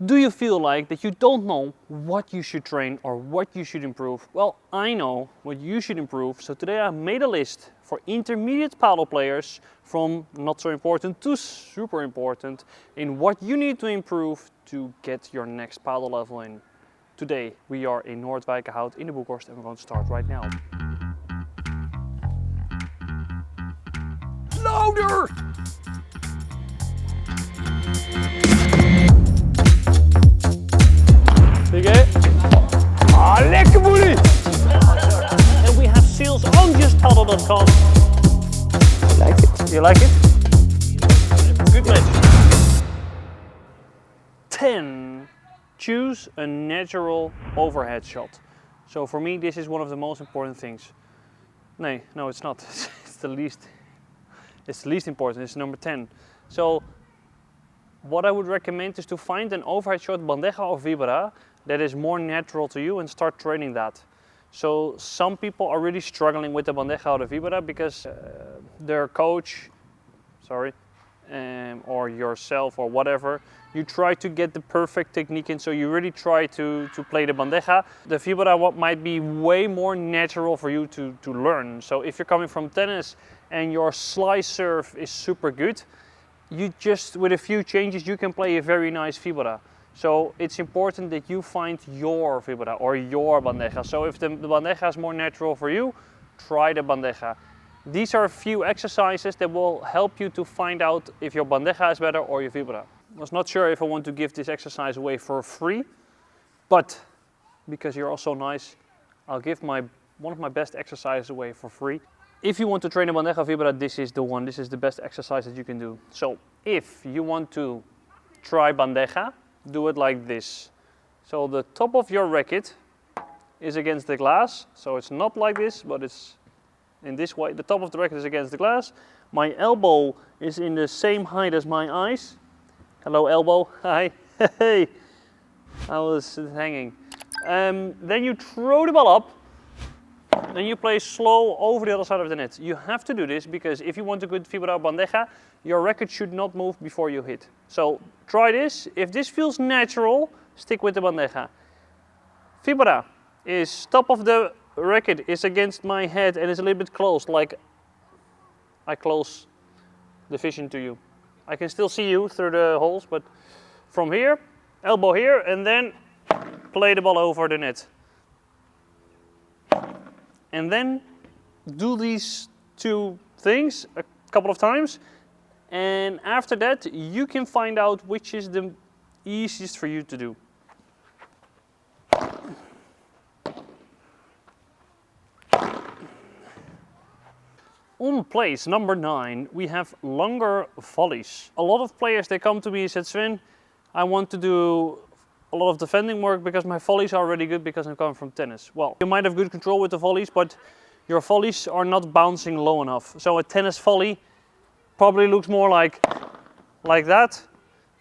Do you feel like that you don't know what you should train or what you should improve? Well, I know what you should improve. So today I made a list for intermediate paddle players from not so important to super important in what you need to improve to get your next paddle level in. Today we are in Noordwijkerhout in the Boekhorst and we're going to start right now. Louder! Oké. Ah, lekker boelie! And we have sales on justpaddle.com. I like it. You like it? Good match. 10. Choose a natural overhead shot. So for me this is one of the most important things. No, it's not. It's the least important. It's number 10. So what I would recommend is to find an overhead shot, bandeja or vibra, that is more natural to you and start training that. So some people are really struggling with the bandeja or the vibra because their coach, or yourself or whatever, you try to get the perfect technique in, so you really try to play the bandeja. The vibra might be way more natural for you to learn. So if you're coming from tennis and your slice serve is super good, you just, with a few changes, you can play a very nice vibra. So it's important that you find your vibra or your bandeja. So if the bandeja is more natural for you, try the bandeja. These are a few exercises that will help you to find out if your bandeja is better or your vibra. I was not sure if I want to give this exercise away for free, but because you're all so nice, I'll give one of my best exercises away for free. If you want to train a bandeja vibra, this is the one. This is the best exercise that you can do. So if you want to try bandeja, do it like this. So the top of your racket is against the glass. So it's not like this, but it's in this way. The top of the racket is against the glass. My elbow is in the same height as my eyes. Hello elbow, hi, hey. I was hanging. Then you throw the ball up. Then you play slow over the other side of the net. You have to do this because if you want a good vibra bandeja, your racket should not move before you hit. So try this. If this feels natural, stick with the bandeja. Vibra is top of the racket is against my head and is a little bit closed, like I close the vision to you. I can still see you through the holes, but from here, elbow here, and then play the ball over the net. And then do these two things a couple of times, and after that you can find out which is the easiest for you to do. On place number 9 we have longer volleys. A lot of players, they come to me and said, Sven, I want to do a lot of defending work because my volleys are really good because I'm coming from tennis. Well, you might have good control with the volleys, but your volleys are not bouncing low enough. So a tennis volley probably looks more like that,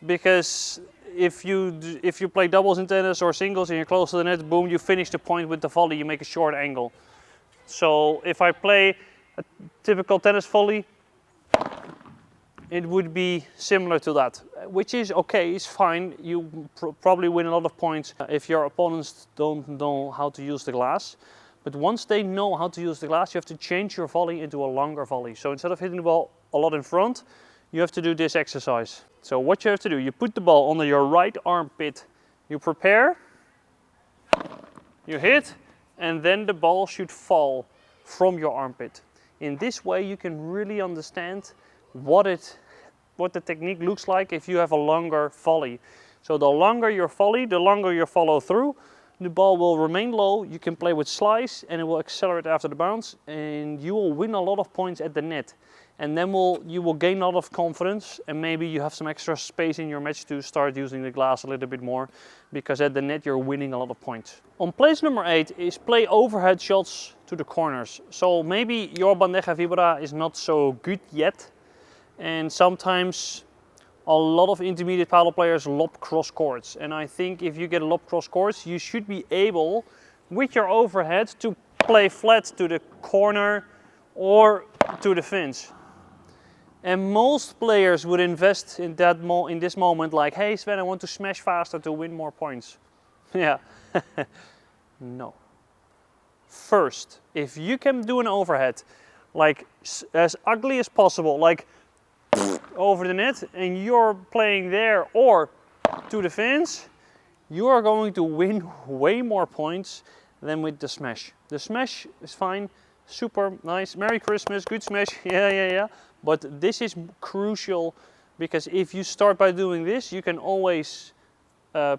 because if you play doubles in tennis or singles and you're close to the net, boom, you finish the point with the volley, you make a short angle. So if I play a typical tennis volley, it would be similar to that, which is okay, it's fine. You probably win a lot of points if your opponents don't know how to use the glass. But once they know how to use the glass, you have to change your volley into a longer volley. So instead of hitting the ball a lot in front, you have to do this exercise. So what you have to do, you put the ball under your right armpit, you prepare, you hit, and then the ball should fall from your armpit. In this way you can really understand what the technique looks like if you have a longer volley. So the longer your volley, the longer you follow through, the ball will remain low, you can play with slice and it will accelerate after the bounce, and you will win a lot of points at the net. And then you will gain a lot of confidence, and maybe you have some extra space in your match to start using the glass a little bit more, because at the net you're winning a lot of points. On place number 8 is play overhead shots to the corners. So maybe your bandeja vibra is not so good yet, and sometimes a lot of intermediate paddle players lob cross courts. And I think if you get lob cross courts, you should be able, with your overhead, to play flat to the corner or to the fence. And most players would invest in that in this moment, like, hey Sven, I want to smash faster to win more points. Yeah, no. First, if you can do an overhead, like as ugly as possible, like over the net, and you're playing there or to the fence, you are going to win way more points than with the smash. The smash is fine, super nice, Merry Christmas, good smash, yeah. But this is crucial, because if you start by doing this, you can always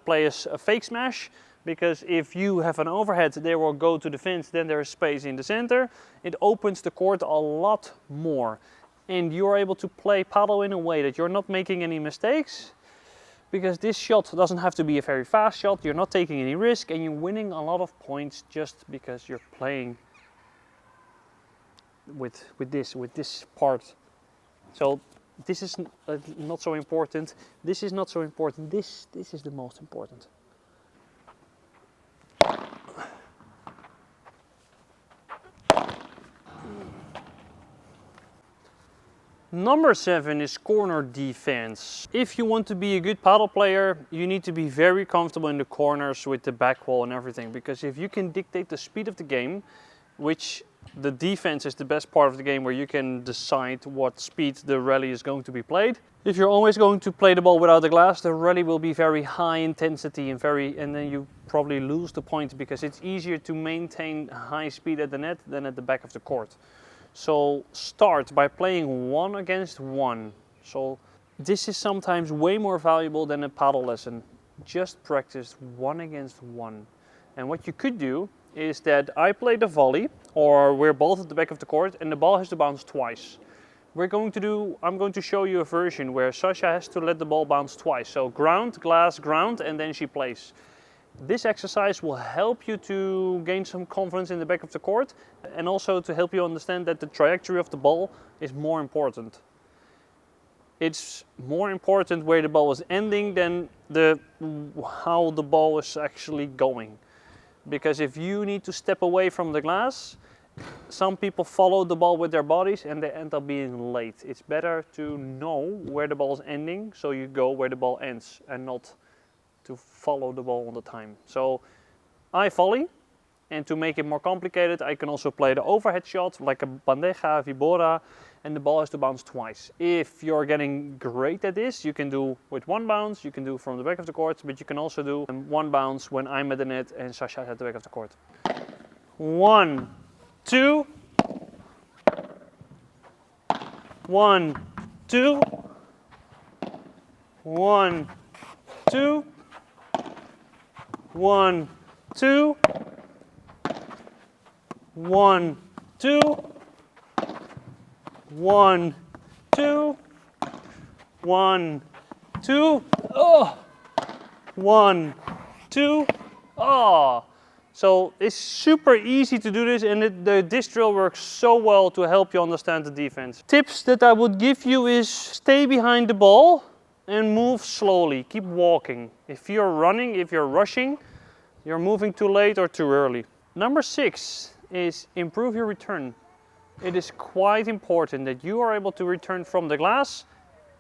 play a fake smash, because if you have an overhead, they will go to the fence, then there is space in the center. It opens the court a lot more. And you're able to play paddle in a way that you're not making any mistakes, because this shot doesn't have to be a very fast shot, you're not taking any risk, and you're winning a lot of points just because you're playing with this part. So this is not so important, this is not so important, this is the most important. Number 7 is corner defense. If you want to be a good paddle player, you need to be very comfortable in the corners with the back wall and everything. Because if you can dictate the speed of the game, which the defense is the best part of the game, where you can decide what speed the rally is going to be played. If you're always going to play the ball without the glass, the rally will be very high intensity and then you probably lose the point, because it's easier to maintain high speed at the net than at the back of the court. So start by playing 1 against 1. So this is sometimes way more valuable than a paddle lesson. Just practice 1 against 1. And what you could do is that I play the volley, or we're both at the back of the court, and the ball has to bounce twice. I'm going to show you a version where Sasha has to let the ball bounce twice. So ground, glass, ground, and then she plays. This exercise will help you to gain some confidence in the back of the court, and also to help you understand that the trajectory of the ball is more important. It's more important where the ball is ending than how the ball is actually going. Because if you need to step away from the glass, some people follow the ball with their bodies and they end up being late. It's better to know where the ball is ending, so you go where the ball ends and not to follow the ball all the time. So I volley, and to make it more complicated, I can also play the overhead shot like a bandeja, vibora, and the ball has to bounce twice. If you're getting great at this, you can do with 1 bounce, you can do from the back of the court, but you can also do 1 bounce when I'm at the net and Sasha at the back of the court. 1, 2, 1, 2, 1, 2, 1, 2, 1, 2, 1, 2, 1, 2, oh, 1, 2, oh. So it's super easy to do this, and this drill works so well to help you understand the defense. Tips that I would give you is stay behind the ball and move slowly, keep walking. If you're running, if you're rushing, you're moving too late or too early. Number 6 is improve your return. It is quite important that you are able to return from the glass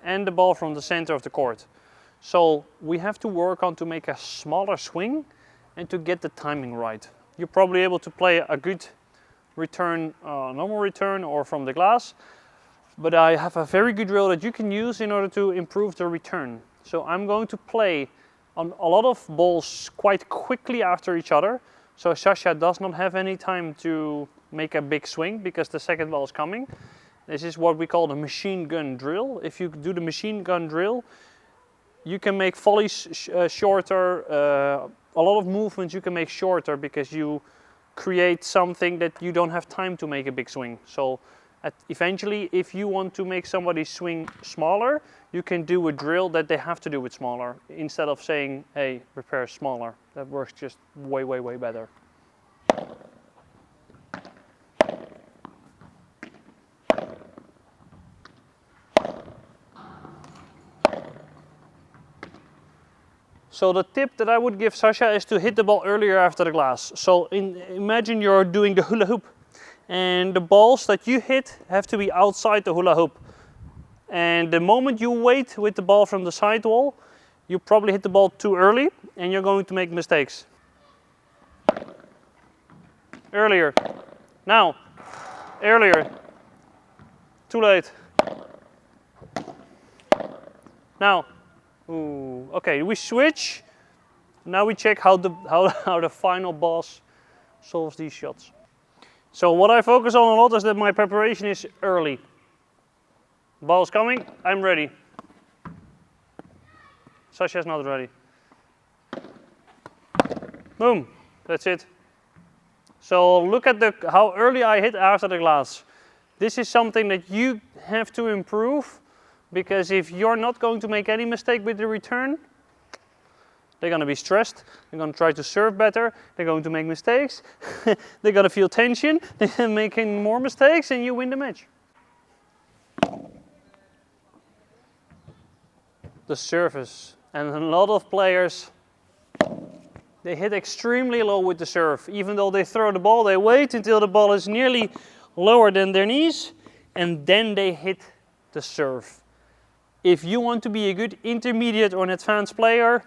and the ball from the center of the court. So we have to work on to make a smaller swing and to get the timing right. You're probably able to play a good return, normal return, or from the glass, but I have a very good drill that you can use in order to improve the return. So I'm going to play on a lot of balls quite quickly after each other, so Sasha does not have any time to make a big swing because the second ball is coming. This is what we call the machine gun drill. If you do the machine gun drill, you can make volleys shorter, a lot of movements you can make shorter because you create something that you don't have time to make a big swing. So eventually, if you want to make somebody swing smaller, you can do a drill that they have to do it smaller instead of saying, hey, prepare smaller. That works just way, way, way better. So the tip that I would give Sasha is to hit the ball earlier after the glass. So imagine you're doing the hula hoop, and the balls that you hit have to be outside the hula hoop. And the moment you wait with the ball from the sidewall, you probably hit the ball too early and you're going to make mistakes. Earlier. Now. Earlier. Too late. Now. Ooh. Okay, we switch. Now we check how the final boss solves these shots. So what I focus on a lot is that my preparation is early. Ball's coming, I'm ready. Sasha's not ready. Boom, that's it. So look at how early I hit after the glass. This is something that you have to improve, because if you're not going to make any mistake with the return, they're going to be stressed, they're going to try to serve better, they're going to make mistakes, they're going to feel tension, they're making more mistakes, and you win the match. The service. And a lot of players, they hit extremely low with the serve. Even though they throw the ball, they wait until the ball is nearly lower than their knees, and then they hit the serve. If you want to be a good intermediate or an advanced player,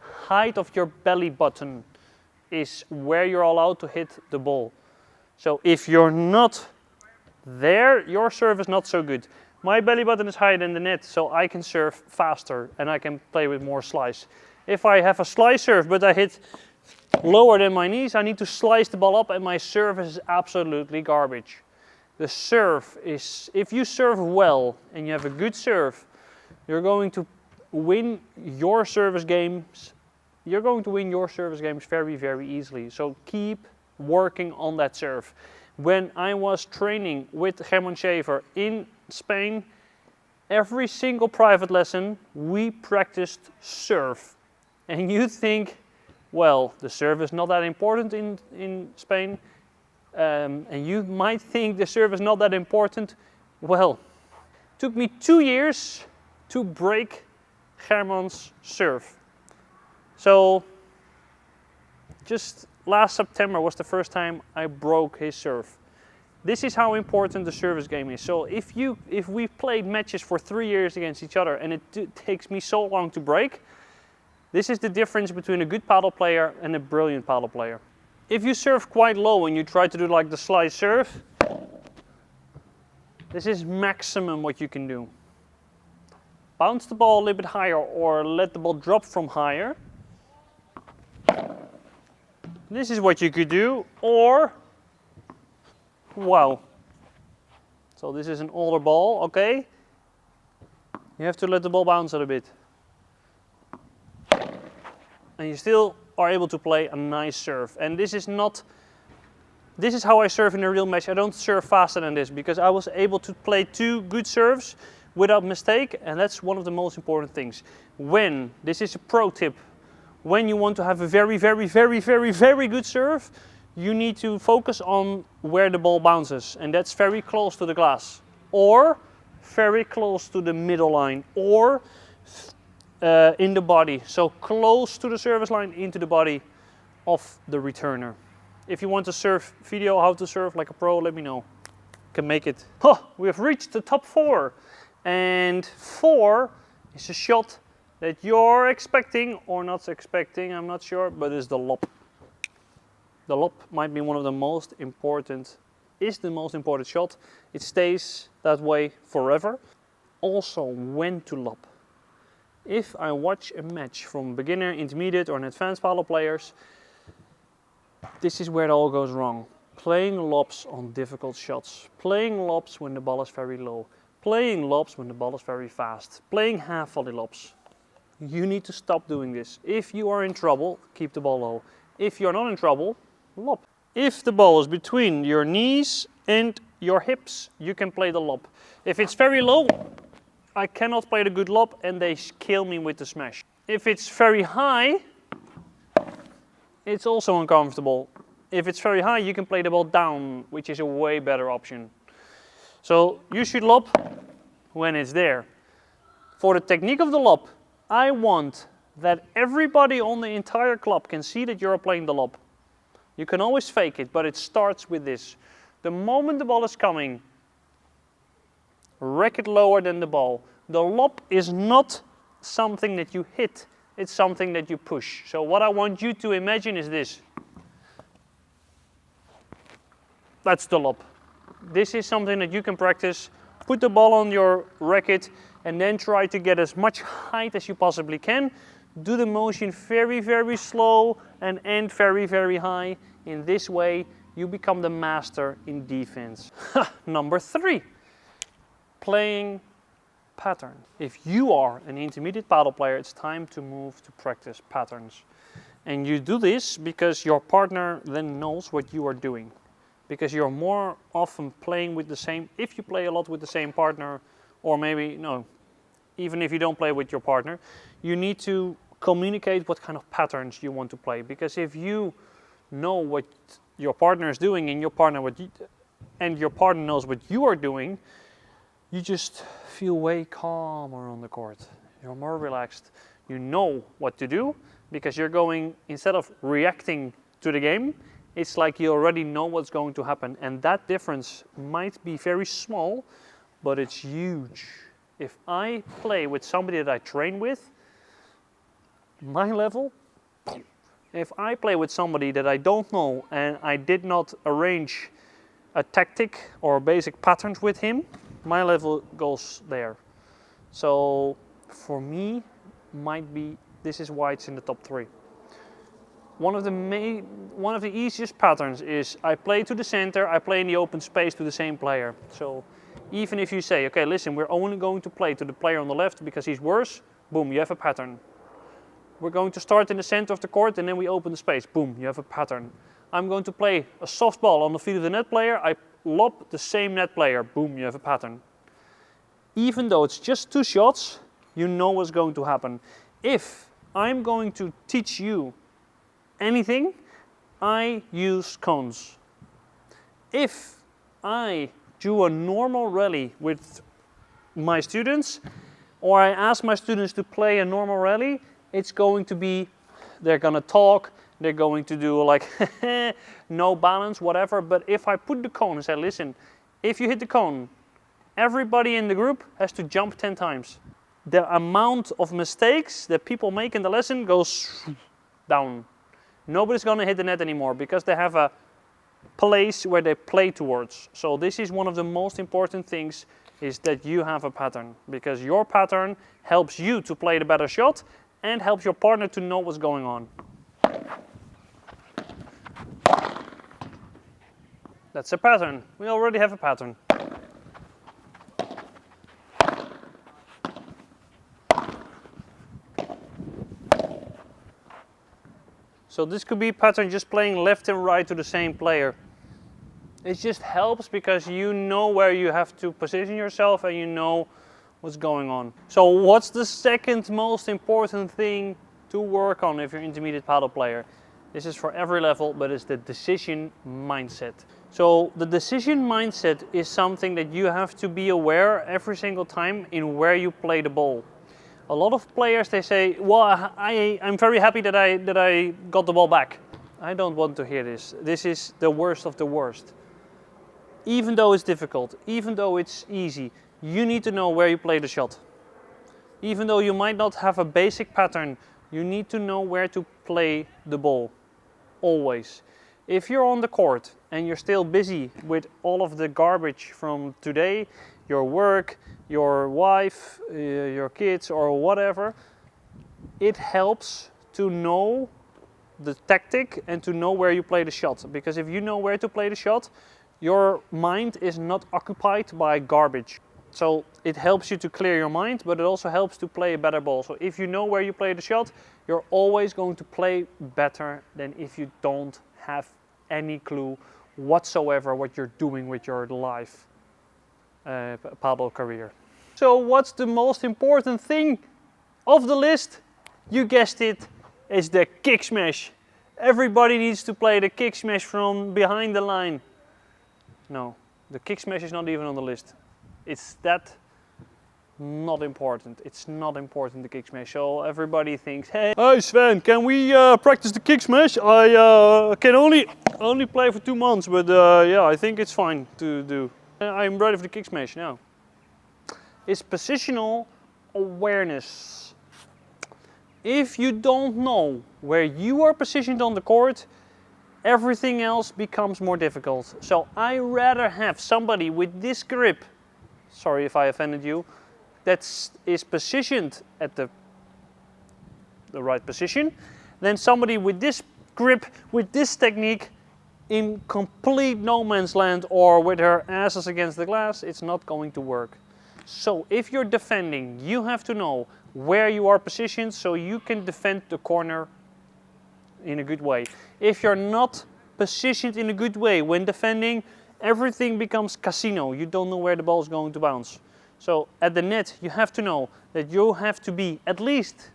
height of your belly button is where you're allowed to hit the ball. So if you're not there, your serve is not so good. My belly button is higher than the net, so I can serve faster and I can play with more slice. If I have a slice serve but I hit lower than my knees, I need to slice the ball up and my serve is absolutely garbage. The serve is, if you serve well and you have a good serve, you're going to win your service games. You're going to win your service games very, very easily. So keep working on that serve. When I was training with Herman Schaefer in Spain, every single private lesson we practiced serve. And you think, well, the serve is not that important in Spain. And you might think the serve is not that important. Well, it took me 2 years to break Herman's serve. So, just last September was the first time I broke his serve. This is how important the service game is. So if we've played matches for 3 years against each other and it takes me so long to break, this is the difference between a good paddle player and a brilliant paddle player. If you serve quite low and you try to do like the slice serve, this is maximum what you can do. Bounce the ball a little bit higher or let the ball drop from higher. This is what you could do, or wow. So this is an older ball, okay? You have to let the ball bounce a little bit. And you still are able to play a nice serve. And this is how I serve in a real match. I don't serve faster than this because I was able to play 2 good serves without mistake, and that's one of the most important things. This is a pro tip, when you want to have a very, very, very, very, very good serve, you need to focus on where the ball bounces, and that's very close to the glass, or very close to the middle line, or in the body, so close to the service line into the body of the returner. If you want to serve video how to serve like a pro, let me know. Can make it. We have reached the top 4, and 4 is a shot that you're expecting or not expecting, I'm not sure, but it's the lob. The lob might be one of the most important, is the most important shot. It stays that way forever. Also, when to lob. If I watch a match from beginner, intermediate or an advanced paddle players, this is where it all goes wrong. Playing lobs on difficult shots. Playing lobs when the ball is very low. Playing lobs when the ball is very fast. Playing half volley lobs. You need to stop doing this. If you are in trouble, keep the ball low. If you're not in trouble, lob. If the ball is between your knees and your hips, you can play the lob. If it's very low, I cannot play the good lob and they kill me with the smash. If it's very high, it's also uncomfortable. If it's very high, you can play the ball down, which is a way better option. So you should lob when it's there. For the technique of the lob, I want that everybody on the entire club can see that you're playing the lob. You can always fake it, but it starts with this. The moment the ball is coming, racket lower than the ball. The lob is not something that you hit, it's something that you push. So what I want you to imagine is this. That's the lob. This is something that you can practice. Put the ball on your racket and then try to get as much height as you possibly can. Do the motion very, very slow and end very, very high. In this way, you become the master in defense. Number 3, playing pattern. If you are an intermediate paddle player, it's time to move to practice patterns. And you do this because your partner then knows what you are doing. Because you're more often playing with the same, if you play a lot with the same partner, or maybe, no, even if you don't play with your partner, you need to communicate what kind of patterns you want to play. Because if you know what your partner is doing and your partner knows what you are doing, you just feel way calmer on the court. You're more relaxed. You know what to do because you're going, instead of reacting to the game, it's like you already know what's going to happen. And that difference might be very small, but it's huge. If I play with somebody that I train with, my level, if I play with somebody that I don't know and I did not arrange a tactic or basic patterns with him, my level goes there. So for me, this is why it's in the top 3. One of the easiest patterns is I play to the center, I play in the open space to the same player. So even if you say, okay, listen, we're only going to play to the player on the left because he's worse, boom, you have a pattern. We're going to start in the center of the court and then we open the space, boom, you have a pattern. I'm going to play a softball on the feet of the net player, I lob the same net player, boom, you have a pattern. Even though it's just 2 shots, you know what's going to happen. If I'm going to teach you anything, I use cones. If I do a normal rally with my students, or I ask my students to play a normal rally, it's going to be, they're going to talk, they're going to do like no balance, whatever. But if I put the cone and say, listen, if you hit the cone, everybody in the group has to jump 10 times. The amount of mistakes that people make in the lesson goes down. Nobody's going to hit the net anymore because they have a place where they play towards. So this is one of the most important things, is that you have a pattern, because your pattern helps you to play the better shot and helps your partner to know what's going on. That's a pattern. We already have a pattern. So this could be a pattern just playing left and right to the same player. It just helps because you know where you have to position yourself and you know what's going on. So what's the second most important thing to work on if you're an intermediate paddle player? This is for every level, but it's the decision mindset. So the decision mindset is something that you have to be aware every single time in where you play the ball. A lot of players, they say, well, I'm very happy that I got the ball back. I don't want to hear this. This is the worst of the worst. Even though it's difficult, even though it's easy, you need to know where you play the shot. Even though you might not have a basic pattern, you need to know where to play the ball. Always. If you're on the court and you're still busy with all of the garbage from today, your work, your wife, your kids, or whatever, it helps to know the tactic and to know where you play the shot. Because if you know where to play the shot, your mind is not occupied by garbage. So it helps you to clear your mind, but it also helps to play a better ball. So if you know where you play the shot, you're always going to play better than if you don't have any clue whatsoever what you're doing with your life paddle career. So what's the most important thing of the list? You guessed it, is the kick smash. Everybody needs to play the kick smash from behind the line. No, the kick smash is not even on the list. It's that not important. It's not important, the kick smash. So everybody thinks, hey Sven, can we practice the kick smash? I can only play for 2 months, but yeah, I think it's fine to do. I'm ready for the kick smash now. is positional awareness. If you don't know where you are positioned on the court, everything else becomes more difficult. So I rather have somebody with this grip, sorry if I offended you, that is positioned at the right position, than somebody with this grip, with this technique, in complete no man's land or with her asses against the glass. It's not going to work. So if you're defending, you have to know where you are positioned so you can defend the corner in a good way. If you're not positioned in a good way when defending, everything becomes casino. You don't know where the ball is going to bounce. So at the net, you have to know that you have to be at least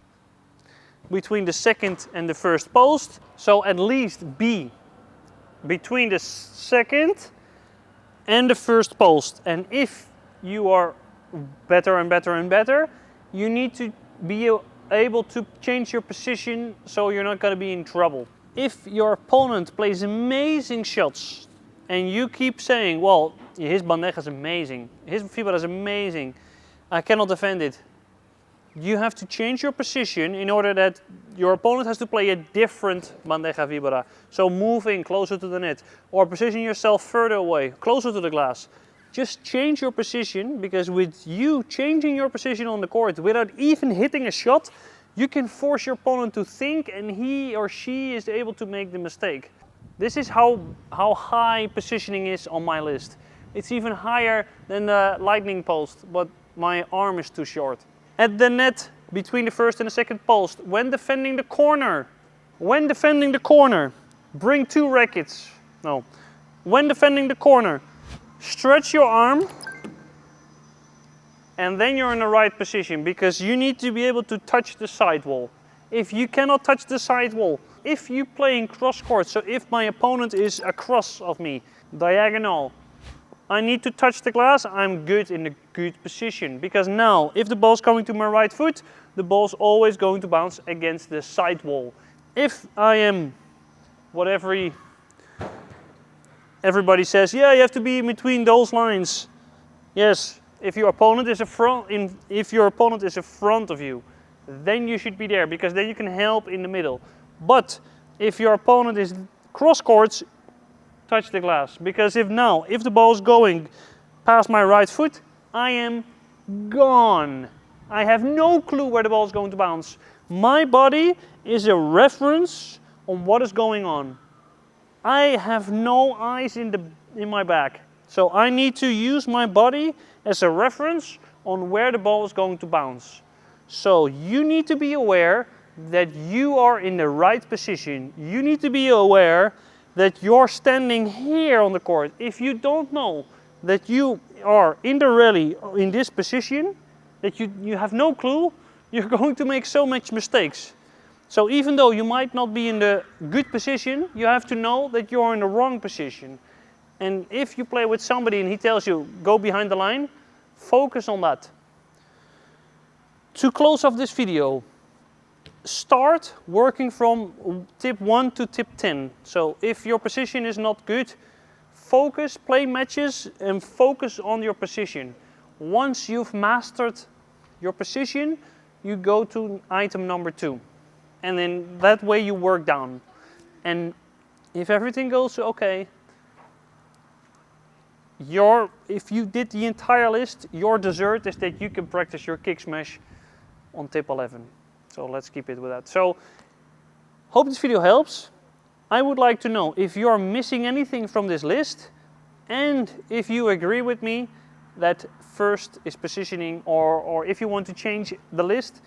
between the second and the first post. So at least be between the second and the first post. And if you are better and better and better, you need to be able to change your position so you're not going to be in trouble. If your opponent plays amazing shots and you keep saying, well, his bandeja is amazing, his fibra is amazing, I cannot defend it, you have to change your position in order that your opponent has to play a different bandeja vibra. So move in closer to the net or position yourself further away, closer to the glass. Just change your position, because with you changing your position on the court without even hitting a shot, you can force your opponent to think and he or she is able to make the mistake. This is how high positioning is on my list. It's even higher than the lightning post, but my arm is too short. At the net, between the first and the second post, when defending the corner, bring two rackets. No. When defending the corner, stretch your arm and then you're in the right position, because you need to be able to touch the sidewall. If you cannot touch the sidewall, if you play in cross court, so if my opponent is across of me, diagonal, I need to touch the glass, I'm good in a good position. Because now, if the ball's coming to my right foot, the ball's always going to bounce against the sidewall. If I am, whatever everybody says, yeah, you have to be in between those lines. Yes, if your opponent is in front of you, then you should be there, because then you can help in the middle. But if your opponent is cross courts, touch the glass, because if the ball is going past my right foot, I am gone. I have no clue where the ball is going to bounce. My body is a reference on what is going on. I have no eyes in my back, so I need to use my body as a reference on where the ball is going to bounce. So you need to be aware that you are in the right position. You need to be aware that you're standing here on the court. If you don't know that you are in the rally in this position, that you have no clue, you're going to make so much mistakes. So even though you might not be in the good position, you have to know that you're in the wrong position. And if you play with somebody and he tells you, go behind the line, focus on that. To close off this video, start working from tip 1 to tip 10. So if your position is not good, focus, play matches and focus on your position. Once you've mastered your position, you go to item number 2. And then that way you work down. And if everything goes okay, if you did the entire list, your dessert is that you can practice your kick smash on tip 11. So let's keep it with that. So, hope this video helps. I would like to know if you are missing anything from this list, and if you agree with me that first is positioning, or if you want to change the list,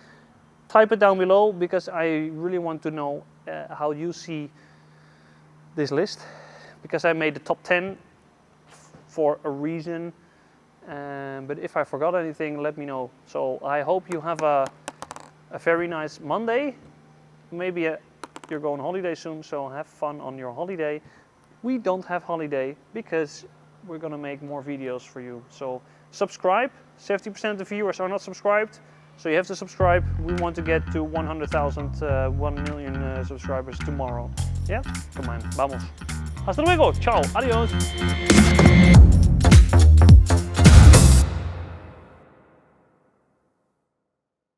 type it down below, because I really want to know how you see this list, because I made the top 10 for a reason. But if I forgot anything, let me know. So I hope you have a very nice Monday. Maybe you're going on holiday soon, so have fun on your holiday. We don't have holiday because we're gonna make more videos for you. So subscribe. 70% of the viewers are not subscribed, so you have to subscribe. We want to get to 100,000, 1 million subscribers tomorrow. Yeah? Come on, vamos. Hasta luego. Ciao. Adios.